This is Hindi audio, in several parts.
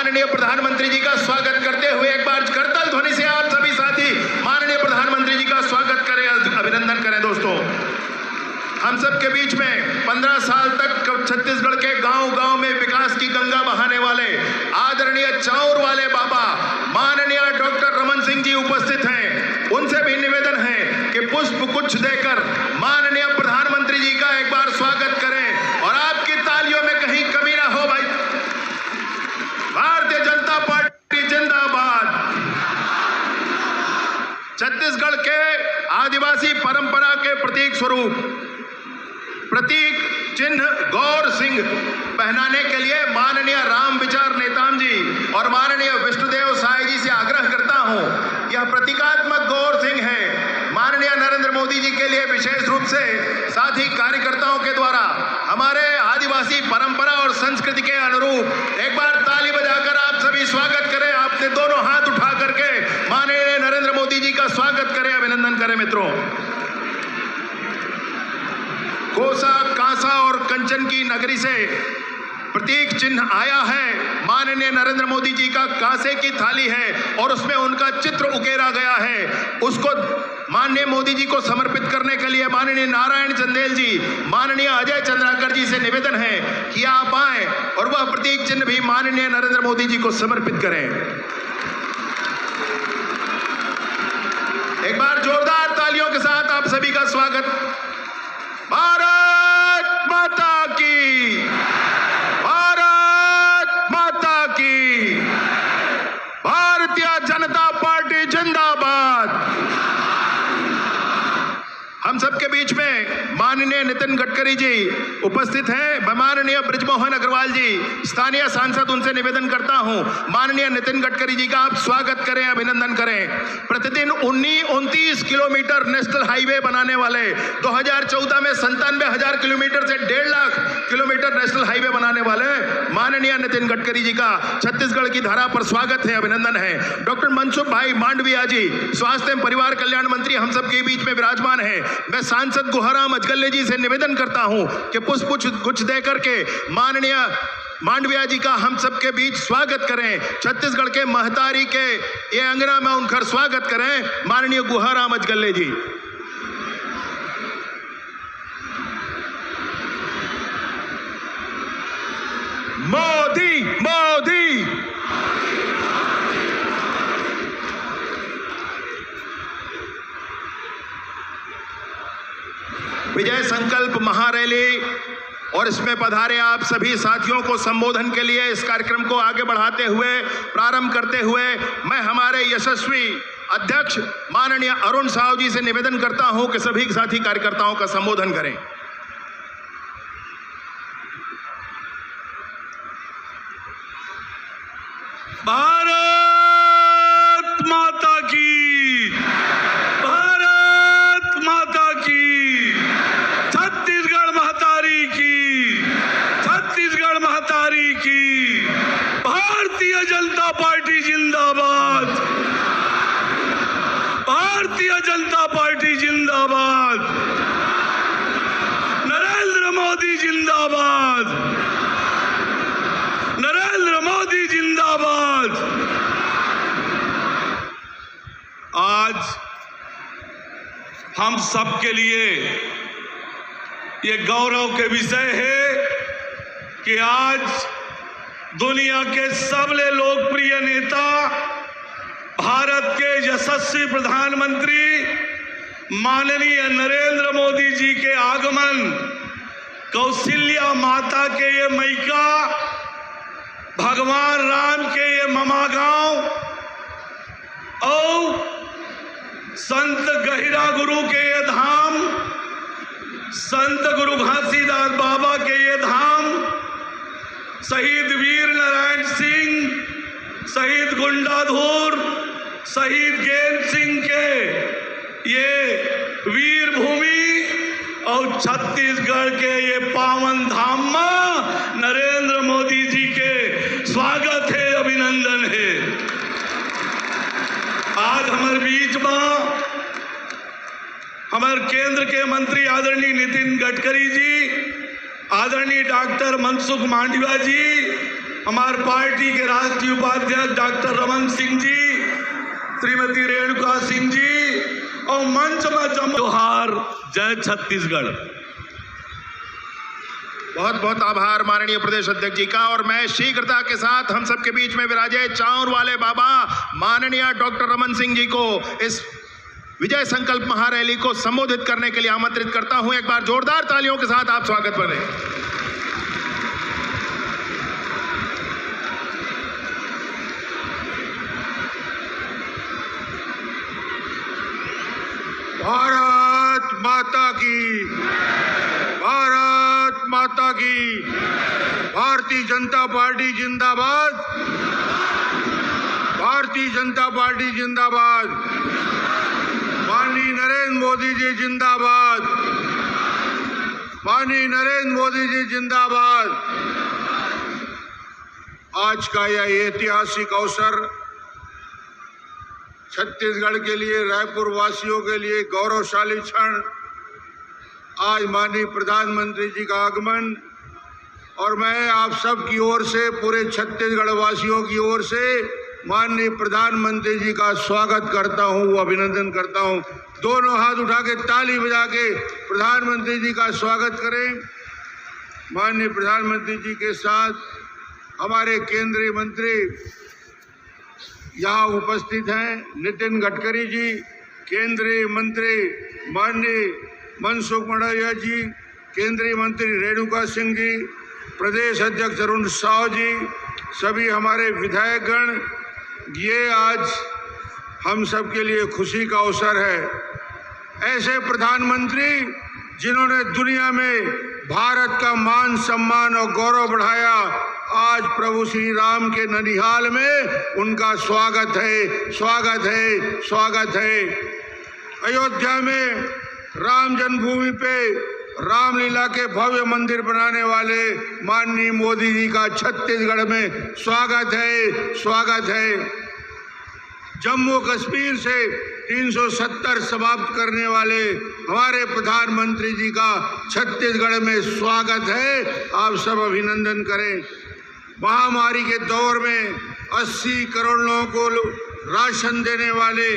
माननीय प्रधानमंत्री जी का स्वागत करते हुए एक बार करतल ध्वनि से आप सभी साथी माननीय प्रधानमंत्री जी का स्वागत करें, अभिनंदन करें। दोस्तों, हम सब के बीच में 15 साल तक छत्तीसगढ़ के गांव-गांव में विकास की गंगा बहाने वाले आदरणीय चाउर वाले बाबा माननीय डॉक्टर रमन सिंह जी उपस्थित हैं। उनसे भी निवेदन है कि पुष्प गुच्छ देकर माननीय प्रधानमंत्री जी का एक बार स्वागत करें और आपकी तालियों में कहीं कमी ना हो। भाई, भारतीय जनता पार्टी जिंदाबाद। छत्तीसगढ़ के आदिवासी परंपरा के प्रतीक स्वरूप प्रतीक चिन्ह गौर सिंह पहनाने के लिए माननीय राम विचार नेताम जी और माननीय विष्णुदेव साय जी से आग्रह करता हूं। यह प्रतीकात्मक गौर सिंह है। माननीय नरेंद्र मोदी जी के लिए विशेष रूप से साथी कार्यकर्ताओं के द्वारा हमारे आदिवासी परंपरा और संस्कृति के अनुरूप एक बार ताली बजाकर आप सभी स्वागत करें। आपने दोनों हाथ उठा करके माननीय नरेंद्र मोदी जी का स्वागत करें, अभिनंदन करें। मित्रों, कोसा, कांसा और कंचन की नगरी से प्रतीक चिन्ह आया है। माननीय नरेंद्र मोदी जी का कांसे की थाली है और उसमें उनका चित्र उकेरा गया है। उसको माननीय मोदी जी को समर्पित करने के लिए माननीय नारायण चंदेल जी, माननीय अजय चंद्राकर जी से निवेदन है कि आप आए और वह प्रतीक चिन्ह भी माननीय नरेंद्र मोदी जी को समर्पित करें। एक बार जोरदार तालियों के साथ आप सभी का स्वागत। भारत माता की, भारत माता की, भारतीय जनता पार्टी जिंदाबाद। हम सबके बीच में माननीय नितिन गडकरी जी उपस्थित हैं। माननीय ब्रिजमोहन अग्रवाल जी, स्थानीय सांसद, उनसे निवेदन करता हूं माननीय नितिन गडकरी जी का आप स्वागत करें, अभिनंदन करें। प्रतिदिन 29 किलोमीटर नेशनल हाईवे बनाने वाले 2014 में 97,000 किलोमीटर से 1.5 लाख किलोमीटर नेशनल हाईवे बनाने वाले माननीय नितिन गडकरी जी का छत्तीसगढ़ की धारा पर स्वागत है, अभिनंदन है। डॉक्टर मनसुख भाई मांडविया जी, स्वास्थ्य एवं परिवार कल्याण मंत्री, हम सबके बीच में विराजमान है। मैं सांसद गुहाराम अजगल्ले जी से निवेदन करता हूं कि पुष्प गुच्छ देकर के माननीय मांडविया जी का हम सबके बीच स्वागत करें। छत्तीसगढ़ के महतारी के ये अंगना में उनका स्वागत करें, माननीय गुहाराम अजगल्ले जी। मोदी मोदी विजय संकल्प महारैली और इसमें पधारे आप सभी साथियों को संबोधन के लिए इस कार्यक्रम को आगे बढ़ाते हुए, प्रारंभ करते हुए मैं हमारे यशस्वी अध्यक्ष माननीय अरुण साव जी से निवेदन करता हूं कि सभी साथी कार्यकर्ताओं का संबोधन करें। भारत माता की, भारत माता की, छत्तीसगढ़ महतारी की, छत्तीसगढ़ महतारी की, भारतीय जनता पार्टी जिंदाबाद, भारतीय जनता पार्टी जिंदाबाद, नरेंद्र मोदी जिंदाबाद, नरेंद्र मोदी जिंदाबाद। आज हम सब के लिए ये गौरव के विषय है कि आज दुनिया के सबसे लोकप्रिय नेता, भारत के यशस्वी प्रधानमंत्री माननीय नरेंद्र मोदी जी के आगमन, कौशल्या माता के ये मैका, भगवान राम के ये ममा गांव और संत गहिरा गुरु के ये धाम, संत गुरु घासीदास बाबा के ये धाम, शहीद वीर नारायण सिंह, शहीद गुंडाधुर, शहीद गेंद सिंह के ये वीर भूमि और छत्तीसगढ़ के ये पावन धाम में नरेंद्र मोदी जी के स्वागत है, अभिनंदन है। आज हमारे बीच में हमारे केंद्र के मंत्री आदरणीय नितिन गडकरी जी, आदरणीय डॉक्टर मनसुख मांडविया जी, हमारे पार्टी के राष्ट्रीय उपाध्यक्ष डॉक्टर रमन सिंह जी, श्रीमती रेणुका सिंह जी और मंच में जोहार, जय छत्तीसगढ़। बहुत बहुत आभार माननीय प्रदेश अध्यक्ष जी का। और मैं शीघ्रता के साथ हम सबके बीच में विराजे चाउर वाले बाबा माननीय डॉक्टर रमन सिंह जी को इस विजय संकल्प महारैली को संबोधित करने के लिए आमंत्रित करता हूं। एक बार जोरदार तालियों के साथ आप स्वागत करें। भारत माता की, भारत माता की, भारतीय जनता पार्टी जिंदाबाद, भारतीय जनता पार्टी जिंदाबाद, माननीय नरेंद्र मोदी जी जिंदाबाद, माननीय नरेंद्र मोदी जी जिंदाबाद। आज का यह ऐतिहासिक अवसर छत्तीसगढ़ के लिए, रायपुर वासियों के लिए गौरवशाली क्षण। आज माननीय प्रधानमंत्री जी का आगमन और मैं आप सब की ओर से, पूरे छत्तीसगढ़ वासियों की ओर से माननीय प्रधानमंत्री जी का स्वागत करता हूं, अभिनंदन करता हूं। दोनों हाथ उठा के ताली बजा के प्रधानमंत्री जी का स्वागत करें। माननीय प्रधानमंत्री जी के साथ हमारे केंद्रीय मंत्री यहाँ उपस्थित हैं। नितिन गडकरी जी, केंद्रीय मंत्री माननीय मनसुख मंडाविया जी, केंद्रीय मंत्री रेणुका सिंह जी, प्रदेश अध्यक्ष अरुण साव जी, सभी हमारे विधायकगण। ये आज हम सब के लिए खुशी का अवसर है। ऐसे प्रधानमंत्री जिन्होंने दुनिया में भारत का मान सम्मान और गौरव बढ़ाया, आज प्रभु श्री राम के ननिहाल में उनका स्वागत है, स्वागत है, स्वागत है। अयोध्या में राम जन्मभूमि पे रामलीला के भव्य मंदिर बनाने वाले माननीय मोदी जी का छत्तीसगढ़ में स्वागत है, स्वागत है। जम्मू कश्मीर से 370 समाप्त करने वाले हमारे प्रधानमंत्री जी का छत्तीसगढ़ में स्वागत है। आप सब अभिनंदन करें। महामारी के दौर में 80 करोड़ लोगों को राशन देने वाले,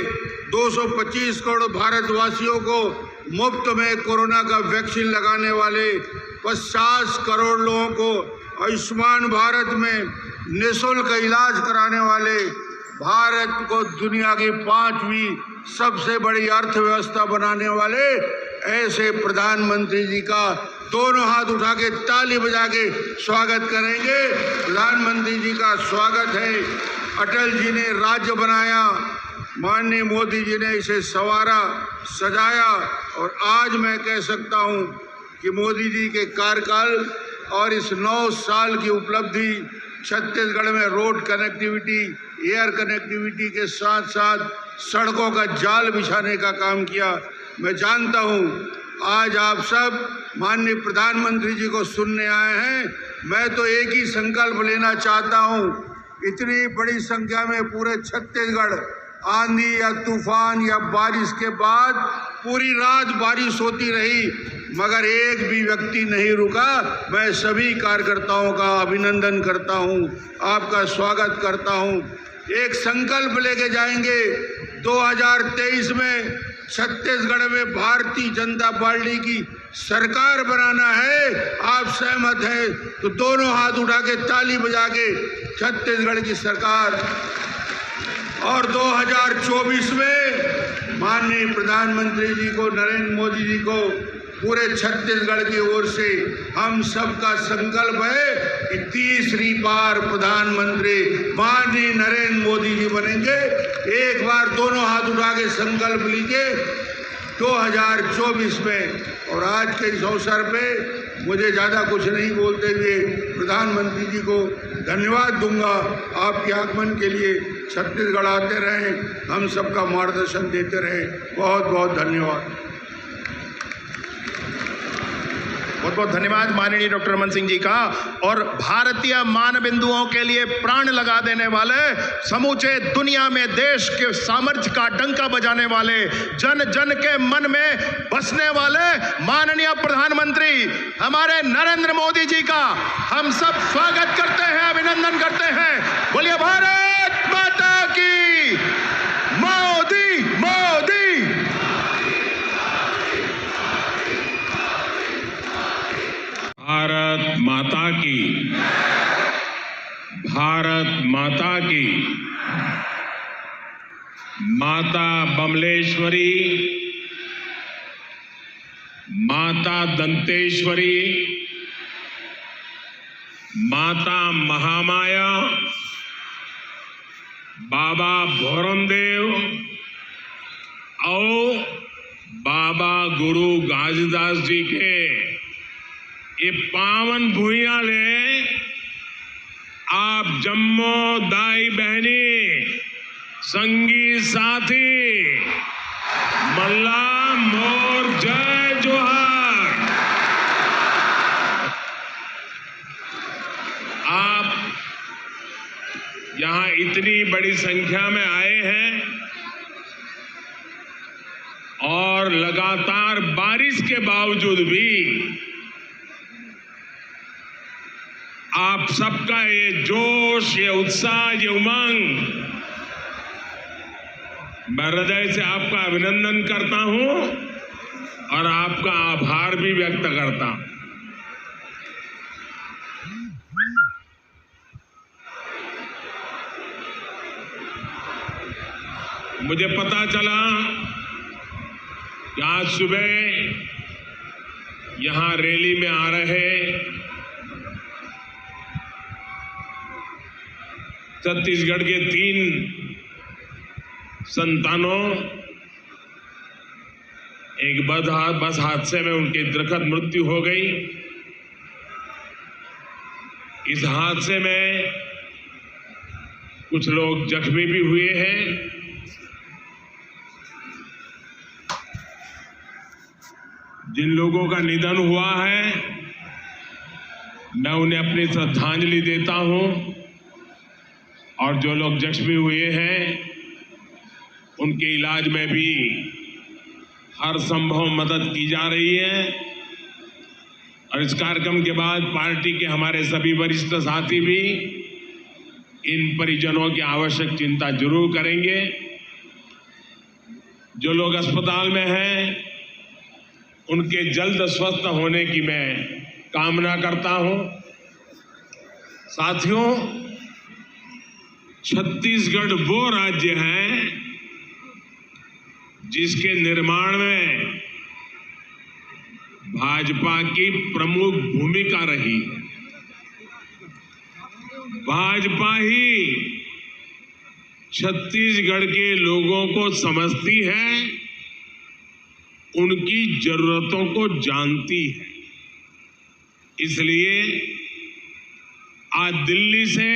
225 करोड़ भारतवासियों को मुफ्त में कोरोना का वैक्सीन लगाने वाले, 50 करोड़ लोगों को आयुष्मान भारत में निःशुल्क इलाज कराने वाले, भारत को दुनिया की 5वीं सबसे बड़ी अर्थव्यवस्था बनाने वाले ऐसे प्रधानमंत्री जी का दोनों हाथ उठा के ताली बजा के स्वागत करेंगे। प्रधानमंत्री जी का स्वागत है। अटल जी ने राज्य बनाया, माननीय मोदी जी ने इसे संवारा, सजाया और आज मैं कह सकता हूं कि मोदी जी के कार्यकाल और इस 9 साल की उपलब्धि छत्तीसगढ़ में रोड कनेक्टिविटी, एयर कनेक्टिविटी के साथ साथ सड़कों का जाल बिछाने का काम किया। मैं जानता हूं आज आप सब माननीय प्रधानमंत्री जी को सुनने आए हैं। मैं तो एक ही संकल्प लेना चाहता हूं, इतनी बड़ी संख्या में पूरे छत्तीसगढ़ आंधी या तूफान या बारिश के बाद पूरी रात बारिश होती रही मगर एक भी व्यक्ति नहीं रुका। मैं सभी कार्यकर्ताओं का अभिनंदन करता हूं, आपका स्वागत करता हूं। एक संकल्प लेके जाएंगे 2023 में छत्तीसगढ़ में भारतीय जनता पार्टी की सरकार बनाना है। आप सहमत हैं तो दोनों हाथ उठा के ताली बजा के छत्तीसगढ़ की सरकार। और 2024 में माननीय प्रधानमंत्री जी को, नरेंद्र मोदी जी को, पूरे छत्तीसगढ़ की ओर से हम सबका संकल्प है कि तीसरी बार प्रधानमंत्री माननीय नरेंद्र मोदी जी बनेंगे। एक बार दोनों हाथ उठा के संकल्प लीजिए 2024 में। और आज के इस अवसर पे मुझे ज़्यादा कुछ नहीं बोलते हुए प्रधानमंत्री जी को धन्यवाद दूंगा। आपके आगमन के लिए छत्तीसगढ़ आते रहें, हम सबका मार्गदर्शन देते रहें। बहुत बहुत धन्यवाद। बहुत बहुत धन्यवाद माननीय डॉक्टर रमन सिंह जी का। और भारतीय मानबिंदुओं के लिए प्राण लगा देने वाले, समूचे दुनिया में देश के सामर्थ्य का डंका बजाने वाले, जन जन के मन में बसने वाले माननीय प्रधानमंत्री हमारे नरेंद्र मोदी जी का हम सब स्वागत करते हैं, अभिनंदन करते हैं। बोलिए भारत माता की। मोदी मोदी। भारत माता की, भारत माता की। माता बमलेश्वरी, माता दंतेश्वरी, माता महामाया, बाबा भोरमदेव और बाबा गुरु घासीदास जी के ये पावन भूइयां ले आप जम्मो दाई बहनी, संगी साथी, मल्ला मोर जय जोहार। आप यहां इतनी बड़ी संख्या में आए हैं और लगातार बारिश के बावजूद भी आप सबका ये जोश, ये उत्साह, ये उमंग, मैं हृदय से आपका अभिनंदन करता हूं और आपका आभार भी व्यक्त करता हूं। मुझे पता चला कि आज सुबह यहां रैली में आ रहे छत्तीसगढ़ के 3 संतानों, एक बस हादसे में उनकी दुखद मृत्यु हो गई। इस हादसे में कुछ लोग जख्मी भी हुए हैं। जिन लोगों का निधन हुआ है, मैं उन्हें अपनी श्रद्धांजलि देता हूं और जो लोग जख्मी हुए हैं उनके इलाज में भी हर संभव मदद की जा रही है। और इस कार्यक्रम के बाद पार्टी के हमारे सभी वरिष्ठ साथी भी इन परिजनों की आवश्यक चिंता जरूर करेंगे। जो लोग अस्पताल में हैं उनके जल्द स्वस्थ होने की मैं कामना करता हूं। साथियों, छत्तीसगढ़ वो राज्य है जिसके निर्माण में भाजपा की प्रमुख भूमिका रही है। भाजपा ही छत्तीसगढ़ के लोगों को समझती है, उनकी जरूरतों को जानती है। इसलिए आज दिल्ली से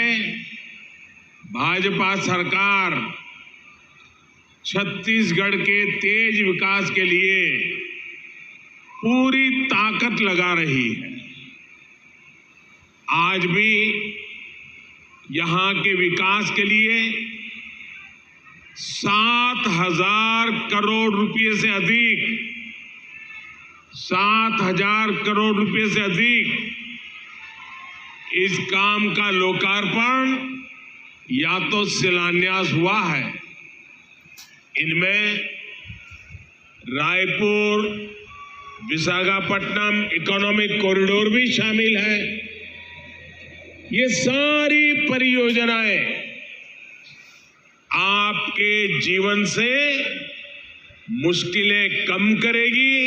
भाजपा सरकार छत्तीसगढ़ के तेज विकास के लिए पूरी ताकत लगा रही है। आज भी यहां के विकास के लिए 7,000 करोड़ रुपए से अधिक 7,000 करोड़ रुपए से अधिक इस काम का लोकार्पण या तो शिलान्यास हुआ है। इनमें रायपुर विशाखापट्टनम इकोनॉमिक कॉरिडोर भी शामिल है। ये सारी परियोजनाएं आपके जीवन से मुश्किलें कम करेगी,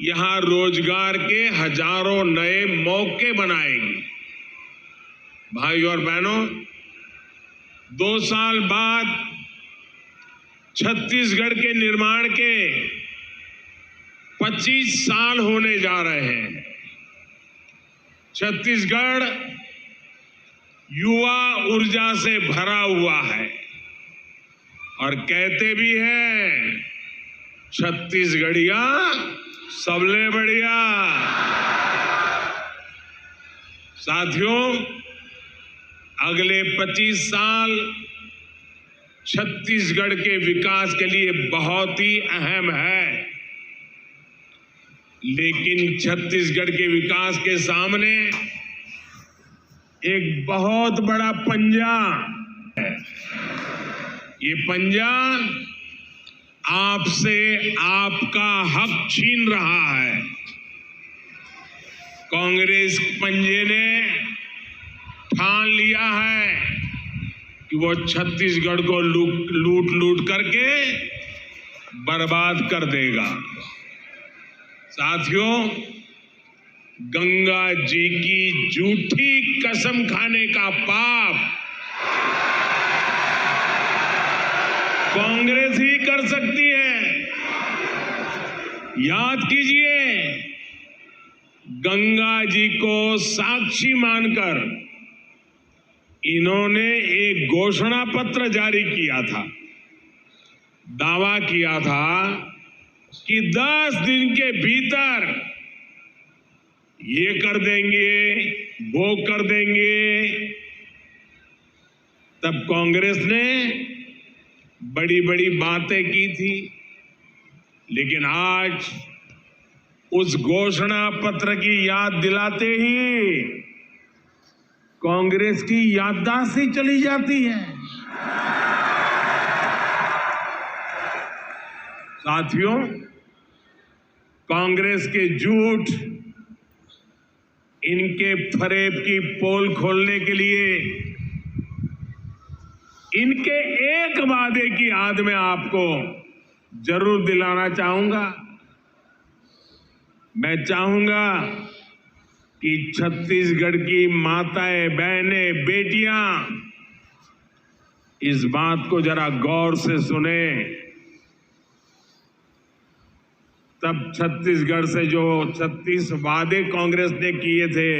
यहां रोजगार के हजारों नए मौके बनाएगी। भाइयों और बहनों, 2 साल बाद छत्तीसगढ़ के निर्माण के 25 साल होने जा रहे हैं। छत्तीसगढ़ युवा ऊर्जा से भरा हुआ है और कहते भी हैं छत्तीसगढ़िया सबले बढ़िया। साथियों, अगले 25 साल छत्तीसगढ़ के विकास के लिए बहुत ही अहम है, लेकिन छत्तीसगढ़ के विकास के सामने एक बहुत बड़ा पंजा है। ये पंजा आपसे आपका हक छीन रहा है। कांग्रेस पंजे ने ठान लिया है कि वो छत्तीसगढ़ को लूट करके बर्बाद कर देगा। साथियों, गंगा जी की झूठी कसम खाने का पाप कांग्रेस ही कर सकती है। याद कीजिए, गंगा जी को साक्षी मानकर इन्होंने एक घोषणा पत्र जारी किया था। दावा किया था कि 10 दिन के भीतर ये कर देंगे, वो कर देंगे। तब कांग्रेस ने बड़ी बड़ी बातें की थी, लेकिन आज उस घोषणा पत्र की याद दिलाते ही कांग्रेस की याददाश्त ही चली जाती है। साथियों, कांग्रेस के झूठ, इनके फरेब की पोल खोलने के लिए इनके एक वादे की याद में आपको जरूर दिलाना चाहूंगा। मैं चाहूंगा कि छत्तीसगढ़ की माताएं, बहनें, बेटियां इस बात को जरा गौर से सुने। तब छत्तीसगढ़ से जो 36 वादे कांग्रेस ने किए थे,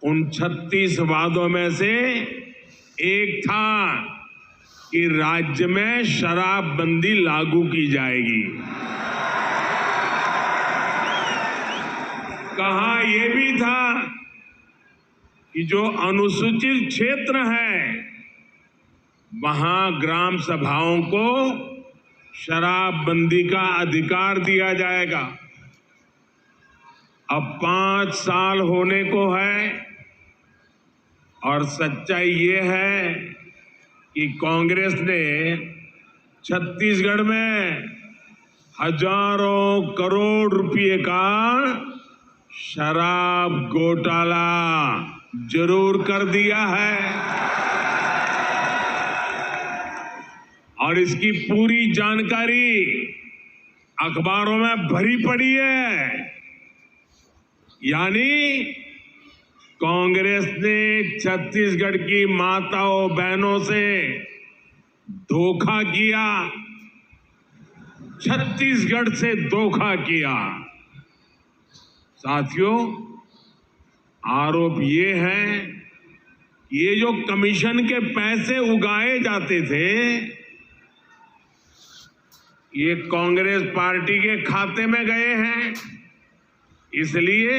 उन 36 वादों में से एक था कि राज्य में शराबबंदी लागू की जाएगी। कहा यह भी था कि जो अनुसूचित क्षेत्र है, वहां ग्राम सभाओं को शराबबंदी का अधिकार दिया जाएगा। अब 5 साल होने को है और सच्चाई ये है कि कांग्रेस ने छत्तीसगढ़ में हजारों करोड़ रुपए का शराब घोटाला जरूर कर दिया है और इसकी पूरी जानकारी अखबारों में भरी पड़ी है। यानी कांग्रेस ने छत्तीसगढ़ की माताओं, बहनों से धोखा किया, छत्तीसगढ़ से धोखा किया। साथियों, आरोप ये है, ये जो कमीशन के पैसे उगाए जाते थे, ये कांग्रेस पार्टी के खाते में गए हैं। इसलिए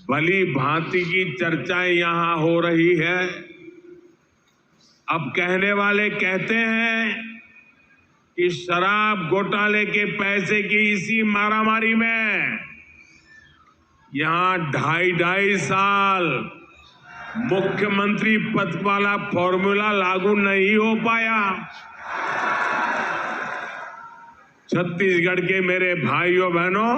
भली भांति की चर्चाएं यहां हो रही है। अब कहने वाले कहते हैं कि शराब घोटाले के पैसे की इसी मारामारी में यहां 2.5 साल मुख्यमंत्री पद वाला फॉर्मूला लागू नहीं हो पाया। छत्तीसगढ़ के मेरे भाइयों बहनों,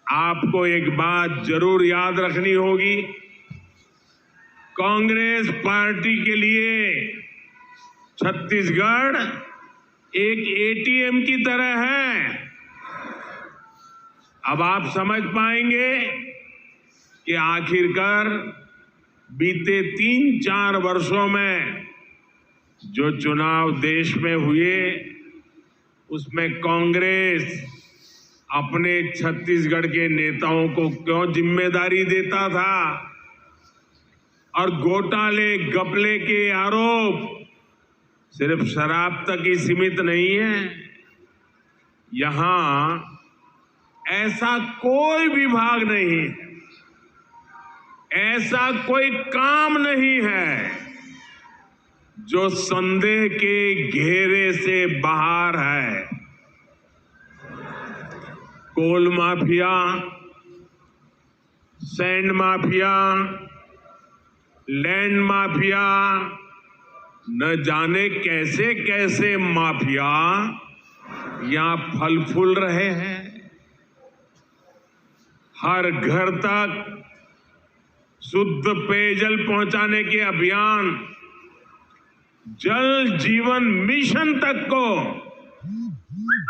आपको एक बात जरूर याद रखनी होगी। कांग्रेस पार्टी के लिए छत्तीसगढ़ एक एटीएम की तरह है। अब आप समझ पाएंगे कि आखिरकार बीते 3-4 वर्षों में जो चुनाव देश में हुए, उसमें कांग्रेस अपने छत्तीसगढ़ के नेताओं को क्यों जिम्मेदारी देता था और घोटाले, घपले के आरोप सिर्फ शराब तक ही सीमित नहीं है। यहां ऐसा कोई विभाग नहीं है, ऐसा कोई काम नहीं है जो संदेह के घेरे से बाहर है। Coal mafia, sand mafia, land mafia, न जाने कैसे कैसे माफिया यहां फल फूल रहे हैं। हर घर तक शुद्ध पेयजल पहुंचाने के अभियान, जल जीवन मिशन तक को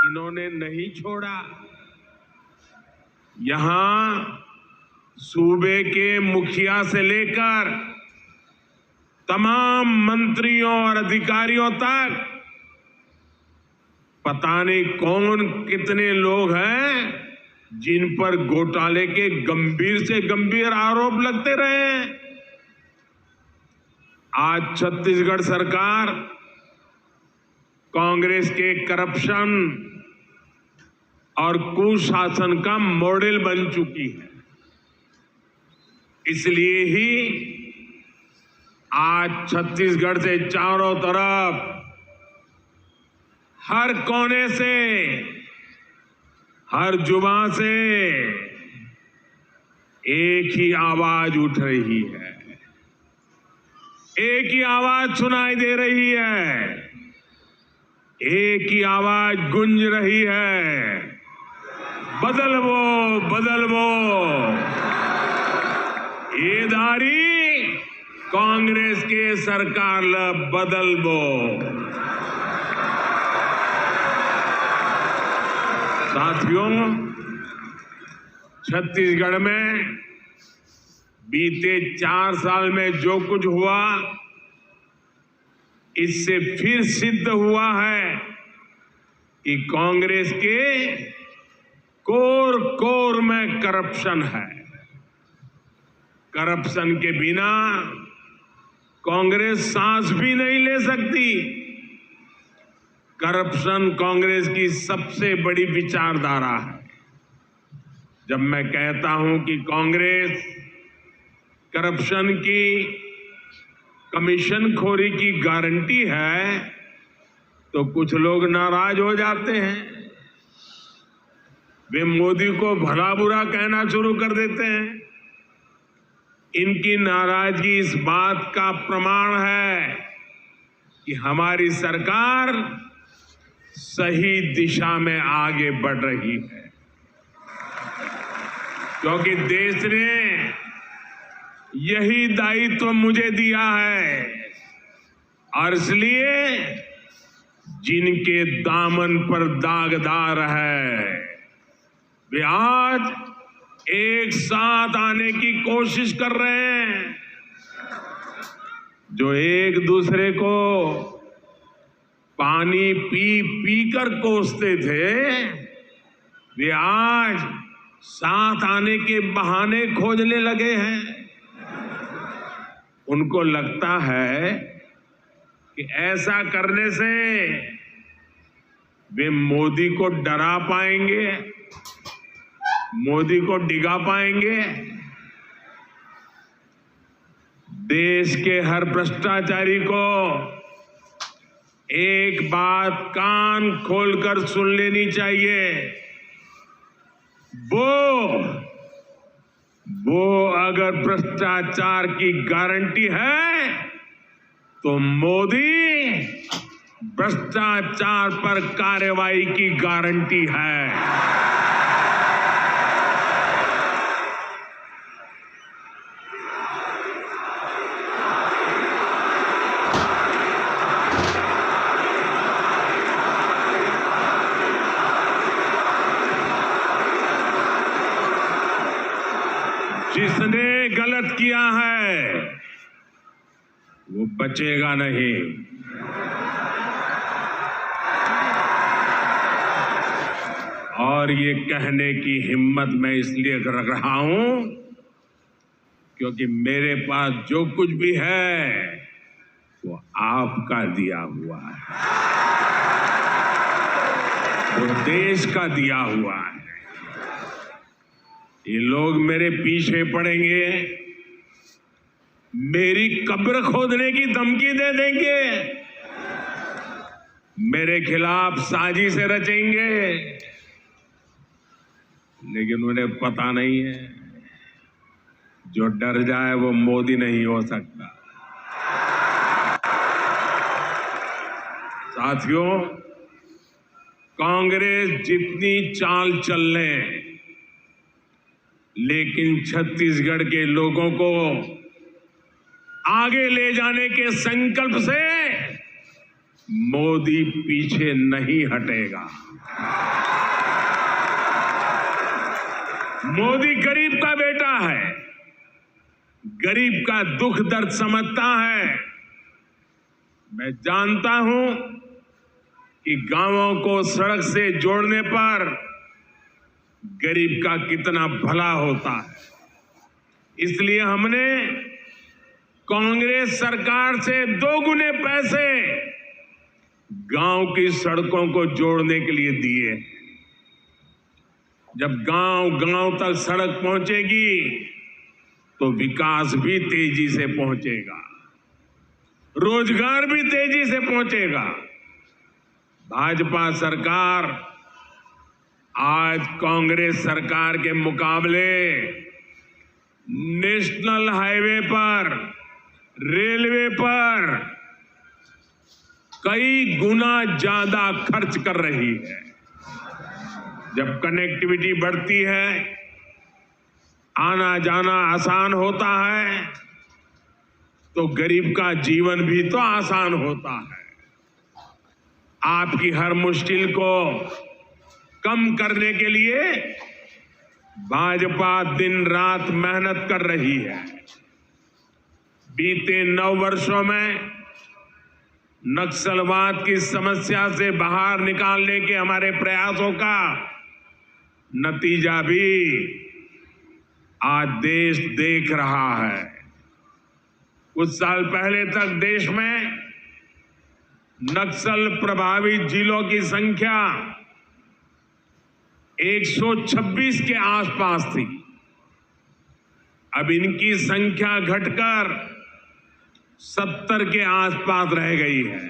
इन्होंने नहीं छोड़ा। यहां सूबे के मुखिया से लेकर तमाम मंत्रियों और अधिकारियों तक पता नहीं कौन कितने लोग हैं जिन पर घोटाले के गंभीर से गंभीर आरोप लगते रहे। आज छत्तीसगढ़ सरकार कांग्रेस के करप्शन और कुशासन का मॉडल बन चुकी है। इसलिए ही आज छत्तीसगढ़ से चारों तरफ, हर कोने से, हर जुबान से एक ही आवाज उठ रही है, एक ही आवाज सुनाई दे रही है, एक ही आवाज गूंज रही है, बदलवो बदलवो। ये दारी कांग्रेस के सरकार ला बदलवो। साथियों, छत्तीसगढ़ में बीते 4 साल में जो कुछ हुआ, इससे फिर सिद्ध हुआ है कि कांग्रेस के कोर कोर में करप्शन है। करप्शन के बिना कांग्रेस सांस भी नहीं ले सकती। करप्शन कांग्रेस की सबसे बड़ी विचारधारा है। जब मैं कहता हूं कि कांग्रेस करप्शन की, कमीशन खोरी की गारंटी है, तो कुछ लोग नाराज हो जाते हैं। वे मोदी को भला बुरा कहना शुरू कर देते हैं। इनकी नाराजगी इस बात का प्रमाण है कि हमारी सरकार सही दिशा में आगे बढ़ रही है, क्योंकि देश ने यही दायित्व मुझे दिया है। और इसलिए जिनके दामन पर दागदार है, वे आज एक साथ आने की कोशिश कर रहे हैं। जो एक दूसरे को पानी पी पी कर कोसते थे, वे आज साथ आने के बहाने खोजने लगे हैं। उनको लगता है कि ऐसा करने से वे मोदी को डरा पाएंगे, मोदी को डिगा पाएंगे। देश के हर भ्रष्टाचारी को एक बात कान खोलकर सुन लेनी चाहिए। वो अगर भ्रष्टाचार की गारंटी है, तो मोदी भ्रष्टाचार पर कार्रवाई की गारंटी है। जिसने गलत किया है वो बचेगा नहीं। और ये कहने की हिम्मत मैं इसलिए रख रहा हूं क्योंकि मेरे पास जो कुछ भी है वो आपका दिया हुआ है। वो देश का दिया हुआ है। ये लोग मेरे पीछे पड़ेंगे, मेरी कब्र खोदने की धमकी दे देंगे, मेरे खिलाफ साजिशें रचेंगे, लेकिन उन्हें पता नहीं है जो डर जाए वो मोदी नहीं हो सकता। साथियों, कांग्रेस जितनी चाल चल ले, लेकिन छत्तीसगढ़ के लोगों को आगे ले जाने के संकल्प से मोदी पीछे नहीं हटेगा। मोदी गरीब का बेटा है, गरीब का दुख दर्द समझता है। मैं जानता हूं कि गांवों को सड़क से जोड़ने पर गरीब का कितना भला होता है। इसलिए हमने कांग्रेस सरकार से 2 गुने पैसे गांव की सड़कों को जोड़ने के लिए दिए। जब गांव तक सड़क पहुंचेगी तो विकास भी तेजी से पहुंचेगा, रोजगार भी तेजी से पहुंचेगा। भाजपा सरकार आज कांग्रेस सरकार के मुकाबले नेशनल हाईवे पर, रेलवे पर कई गुना ज्यादा खर्च कर रही है। जब कनेक्टिविटी बढ़ती है, आना जाना आसान होता है, तो गरीब का जीवन भी तो आसान होता है। आपकी हर मुश्किल को कम करने के लिए भाजपा दिन रात मेहनत कर रही है। बीते 9 वर्षों में नक्सलवाद की समस्या से बाहर निकालने के हमारे प्रयासों का नतीजा भी आज देश देख रहा है। कुछ साल पहले तक देश में नक्सल प्रभावित जिलों की संख्या 126 के आसपास थी। अब इनकी संख्या घटकर 70 के आसपास रह गई है।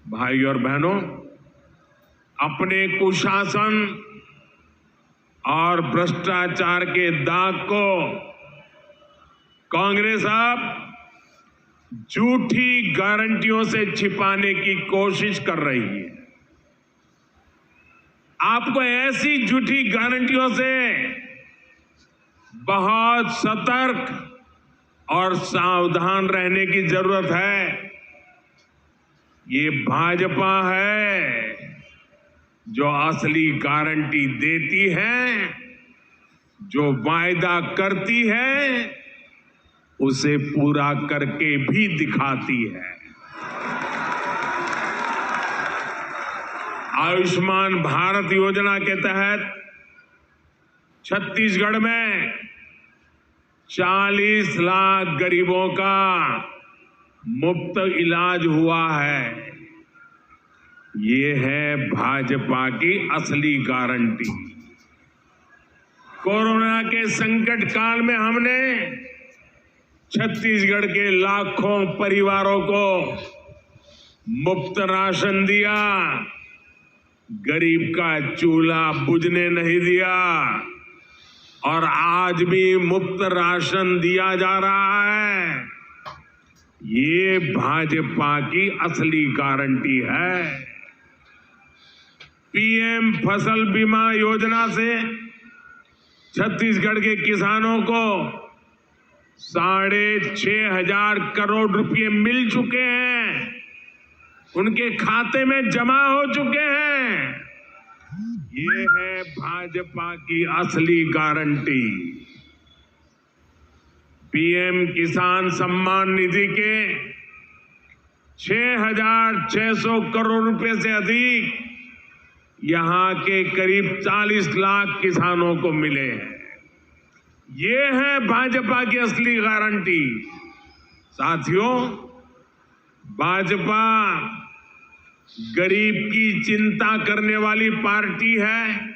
भाई और बहनों, अपने कुशासन और भ्रष्टाचार के दाग को कांग्रेस अब झूठी गारंटियों से छिपाने की कोशिश कर रही है। आपको ऐसी झूठी गारंटियों से बहुत सतर्क और सावधान रहने की जरूरत है। ये भाजपा है जो असली गारंटी देती है, जो वायदा करती है उसे पूरा करके भी दिखाती है। आयुष्मान भारत योजना के तहत छत्तीसगढ़ में 40 लाख गरीबों का मुफ्त इलाज हुआ है। ये है भाजपा की असली गारंटी। कोरोना के संकट काल में हमने छत्तीसगढ़ के लाखों परिवारों को मुफ्त राशन दिया, गरीब का चूल्हा बुझने नहीं दिया और आज भी मुफ्त राशन दिया जा रहा है। ये भाजपा की असली गारंटी है। पीएम फसल बीमा योजना से छत्तीसगढ़ के किसानों को 6,500 करोड़ रुपए मिल चुके हैं, उनके खाते में जमा हो चुके हैं। ये है भाजपा की असली गारंटी। पीएम किसान सम्मान निधि के 6,600 करोड़ रुपए से अधिक यहां के करीब 40 लाख किसानों को मिले हैं। ये है भाजपा की असली गारंटी। साथियों, भाजपा गरीब की चिंता करने वाली पार्टी है,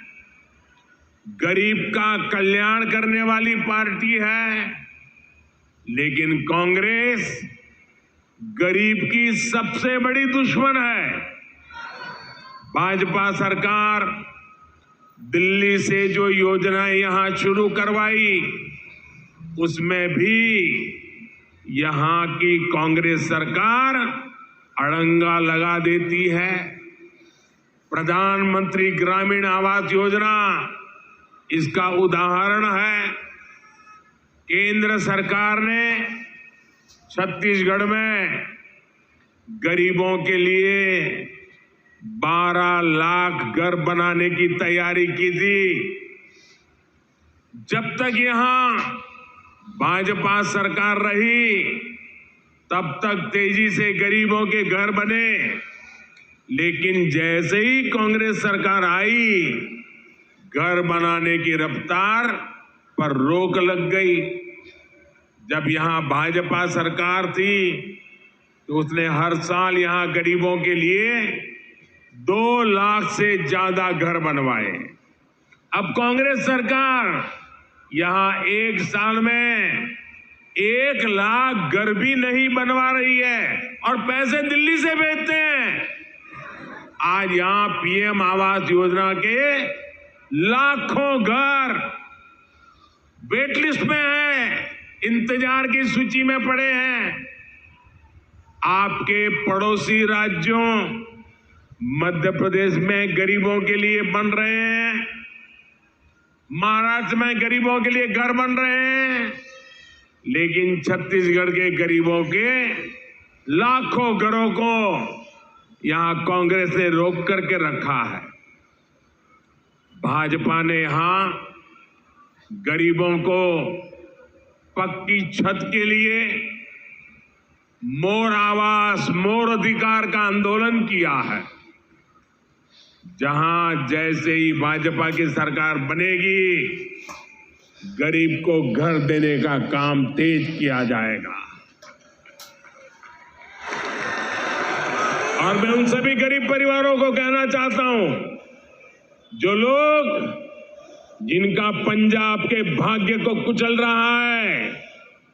गरीब का कल्याण करने वाली पार्टी है, लेकिन कांग्रेस गरीब की सबसे बड़ी दुश्मन है। भाजपा सरकार दिल्ली से जो योजनाएं यहां शुरू करवाई, उसमें भी यहां की कांग्रेस सरकार अड़ंगा लगा देती है। प्रधानमंत्री ग्रामीण आवास योजना इसका उदाहरण है। केंद्र सरकार ने छत्तीसगढ़ में गरीबों के लिए 12 लाख घर बनाने की तैयारी की थी। जब तक यहां भाजपा सरकार रही, तब तक तेजी से गरीबों के घर बने, लेकिन जैसे ही कांग्रेस सरकार आई, घर बनाने की रफ्तार पर रोक लग गई। जब यहां भाजपा सरकार थी तो उसने हर साल यहां गरीबों के लिए 2 लाख से ज्यादा घर बनवाए। अब कांग्रेस सरकार यहां एक साल में 1 लाख घर भी नहीं बनवा रही है और पैसे दिल्ली से भेजते हैं। आज यहां पीएम आवास योजना के लाखों घर वेट लिस्ट में हैं, इंतजार की सूची में पड़े हैं। आपके पड़ोसी राज्यों मध्य प्रदेश में गरीबों के लिए बन रहे हैं, महाराष्ट्र में गरीबों के लिए घर बन रहे हैं, लेकिन छत्तीसगढ़ के गरीबों के लाखों घरों को यहां कांग्रेस ने रोक करके रखा है। भाजपा ने यहां गरीबों को पक्की छत के लिए मोर आवास मोर अधिकार का आंदोलन किया है। जहां जैसे ही भाजपा की सरकार बनेगी, गरीब को घर देने का काम तेज किया जाएगा। और मैं उन सभी गरीब परिवारों को कहना चाहता हूं, जो लोग जिनका पंजा आपके भाग्य को कुचल रहा है,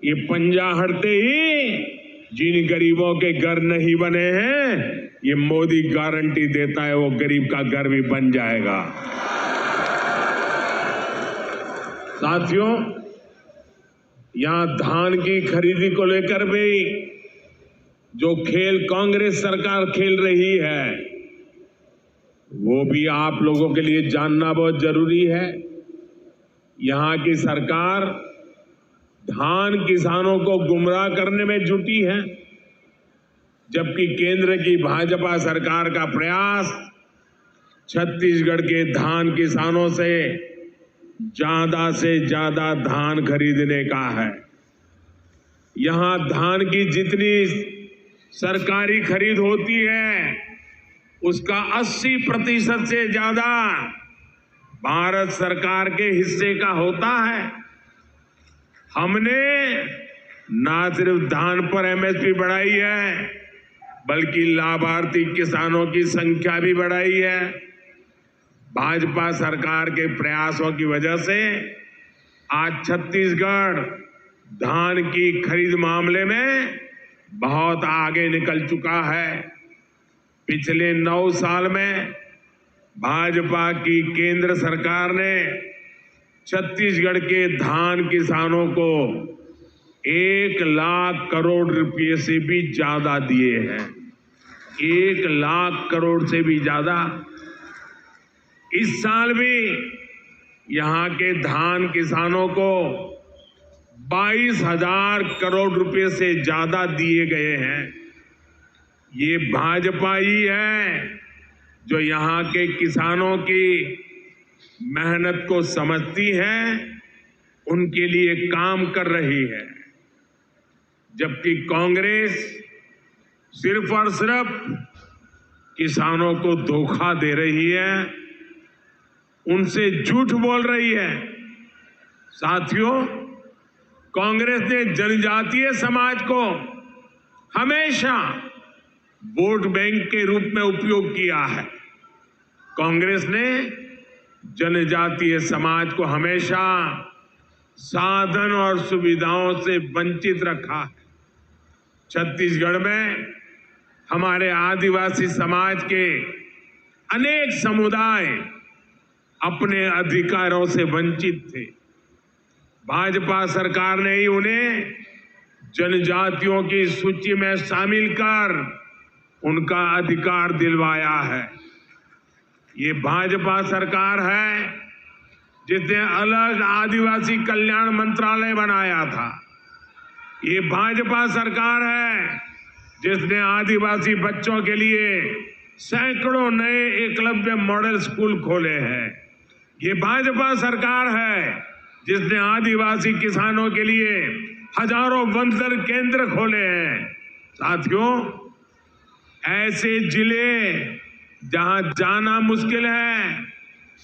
ये पंजा हटते ही जिन गरीबों के घर नहीं बने हैं, ये मोदी गारंटी देता है वो गरीब का घर भी बन जाएगा। साथियों, यहां धान की खरीदी को लेकर भी जो खेल कांग्रेस सरकार खेल रही है, वो भी आप लोगों के लिए जानना बहुत जरूरी है। यहां की सरकार धान किसानों को गुमराह करने में जुटी है, जबकि केंद्र की भाजपा सरकार का प्रयास छत्तीसगढ़ के धान किसानों से ज्यादा धान खरीदने का है। यहां धान की जितनी सरकारी खरीद होती है, उसका 80% से ज्यादा भारत सरकार के हिस्से का होता है। हमने ना सिर्फ धान पर एमएसपी बढ़ाई है, बल्कि लाभार्थी किसानों की संख्या भी बढ़ाई है। भाजपा सरकार के प्रयासों की वजह से आज छत्तीसगढ़ धान की खरीद मामले में बहुत आगे निकल चुका है। पिछले 9 साल में भाजपा की केंद्र सरकार ने छत्तीसगढ़ के धान किसानों को 1 लाख करोड़ रुपए से भी ज्यादा दिए हैं। 1 लाख करोड़ से भी ज्यादा। इस साल भी यहां के धान किसानों को 22,000 करोड़ रुपए से ज्यादा दिए गए हैं। ये भाजपा ही है जो यहां के किसानों की मेहनत को समझती है, उनके लिए काम कर रही है। जबकि कांग्रेस सिर्फ और सिर्फ किसानों को धोखा दे रही है, उनसे झूठ बोल रही है। साथियों, कांग्रेस ने जनजातीय समाज को हमेशा वोट बैंक के रूप में उपयोग किया है। कांग्रेस ने जनजातीय समाज को हमेशा साधन और सुविधाओं से वंचित रखा है। छत्तीसगढ़ में हमारे आदिवासी समाज के अनेक समुदाय अपने अधिकारों से वंचित थे। भाजपा सरकार ने ही उन्हें जनजातियों की सूची में शामिल कर उनका अधिकार दिलवाया है। ये भाजपा सरकार है जिसने अलग आदिवासी कल्याण मंत्रालय बनाया था। ये भाजपा सरकार है जिसने आदिवासी बच्चों के लिए सैकड़ों नए एकलव्य मॉडल स्कूल खोले हैं। ये भाजपा सरकार है जिसने आदिवासी किसानों के लिए हजारों वनकर केंद्र खोले हैं। साथियों, ऐसे जिले जहां जाना मुश्किल है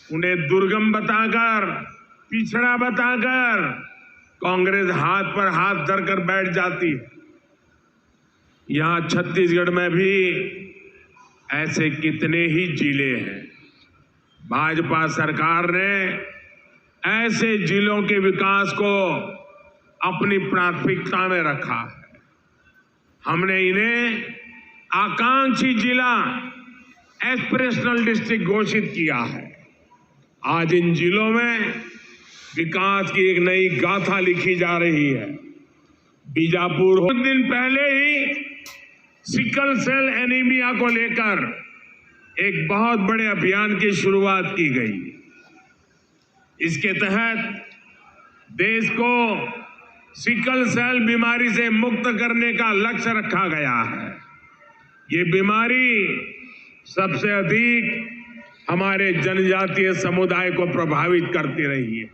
उन्हें दुर्गम बताकर, पिछड़ा बताकर कांग्रेस हाथ पर हाथ धरकर बैठ जाती है। यहां छत्तीसगढ़ में भी ऐसे कितने ही जिले हैं। भाजपा सरकार ने ऐसे जिलों के विकास को अपनी प्राथमिकता में रखा है। हमने इन्हें आकांक्षी जिला, एस्पिरेशनल डिस्ट्रिक्ट घोषित किया है। आज इन जिलों में विकास की एक नई गाथा लिखी जा रही है। बीजापुर कुछ दिन पहले ही सिकल सेल एनीमिया को लेकर एक बहुत बड़े अभियान की शुरुआत की गई। इसके तहत देश को सिकल सेल बीमारी से मुक्त करने का लक्ष्य रखा गया है। ये बीमारी सबसे अधिक हमारे जनजातीय समुदाय को प्रभावित करती रही है,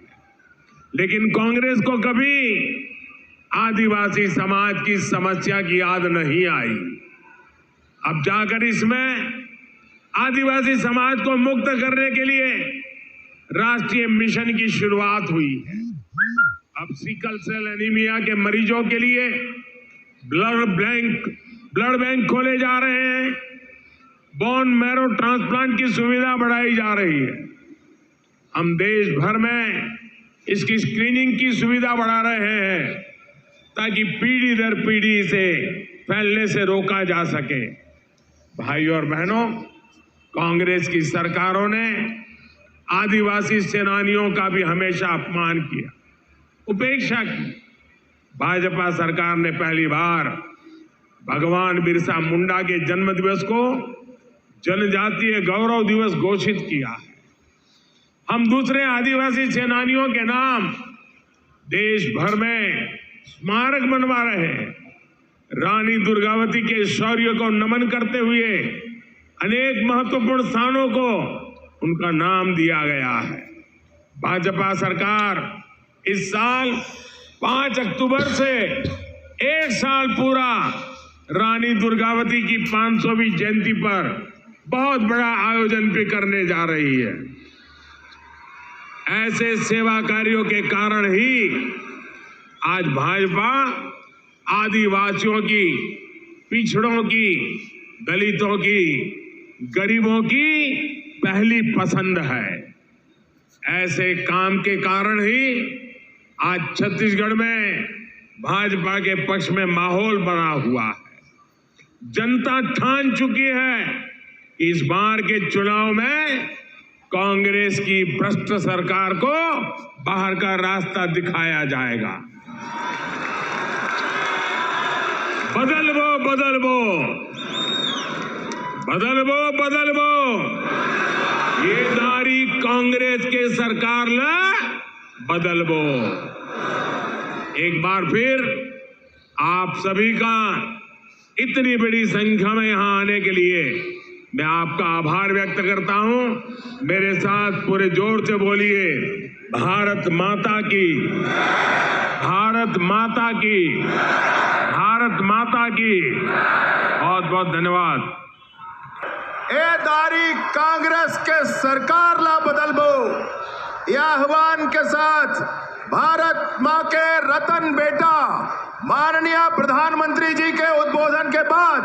लेकिन कांग्रेस को कभी आदिवासी समाज की समस्या की याद नहीं आई। अब जाकर इसमें आदिवासी समाज को मुक्त करने के लिए राष्ट्रीय मिशन की शुरुआत हुई है। अब सिकल सेल एनीमिया के मरीजों के लिए ब्लड बैंक खोले जा रहे हैं। बोन मैरो ट्रांसप्लांट की सुविधा बढ़ाई जा रही है। हम देश भर में इसकी स्क्रीनिंग की सुविधा बढ़ा रहे हैं ताकि पीढ़ी दर पीढ़ी इसे फैलने से रोका जा सके। भाइयों और बहनों, कांग्रेस की सरकारों ने आदिवासी सेनानियों का भी हमेशा अपमान किया, उपेक्षा की। भाजपा सरकार ने पहली बार भगवान बिरसा मुंडा के जन्म दिवस को जनजातीय गौरव दिवस घोषित किया है। हम दूसरे आदिवासी सेनानियों के नाम देश भर में स्मारक बनवा रहे हैं। रानी दुर्गावती के शौर्य को नमन करते हुए अनेक महत्वपूर्ण स्थानों को उनका नाम दिया गया है। भाजपा सरकार इस साल 5 अक्टूबर से एक साल पूरा रानी दुर्गावती की 500वीं जयंती पर बहुत बड़ा आयोजन भी करने जा रही है। ऐसे सेवा कार्यों के कारण ही आज भाजपा आदिवासियों की, पिछड़ों की, दलितों की, गरीबों की पहली पसंद है। ऐसे काम के कारण ही आज छत्तीसगढ़ में भाजपा के पक्ष में माहौल बना हुआ है। जनता ठान चुकी है कि इस बार के चुनाव में कांग्रेस की भ्रष्ट सरकार को बाहर का रास्ता दिखाया जाएगा। बदलबो बदलबो बदलबो बदलबो ये नारी कांग्रेस के सरकार ला बदलबो। एक बार फिर आप सभी का इतनी बड़ी संख्या में यहां आने के लिए मैं आपका आभार व्यक्त करता हूं। मेरे साथ पूरे जोर से बोलिए, भारत माता की, भारत माता की, भारत माता की। बहुत बहुत धन्यवाद। ए दारी कांग्रेस के सरकार ला बदलबो, यह आह्वान के साथ भारत मां के रतन बेटा माननीय प्रधानमंत्री जी के उद्बोधन के बाद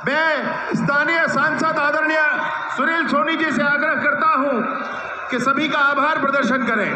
मैं स्थानीय सांसद आदरणीय सुनील सोनी जी से आग्रह करता हूं कि सभी का आभार प्रदर्शन करें।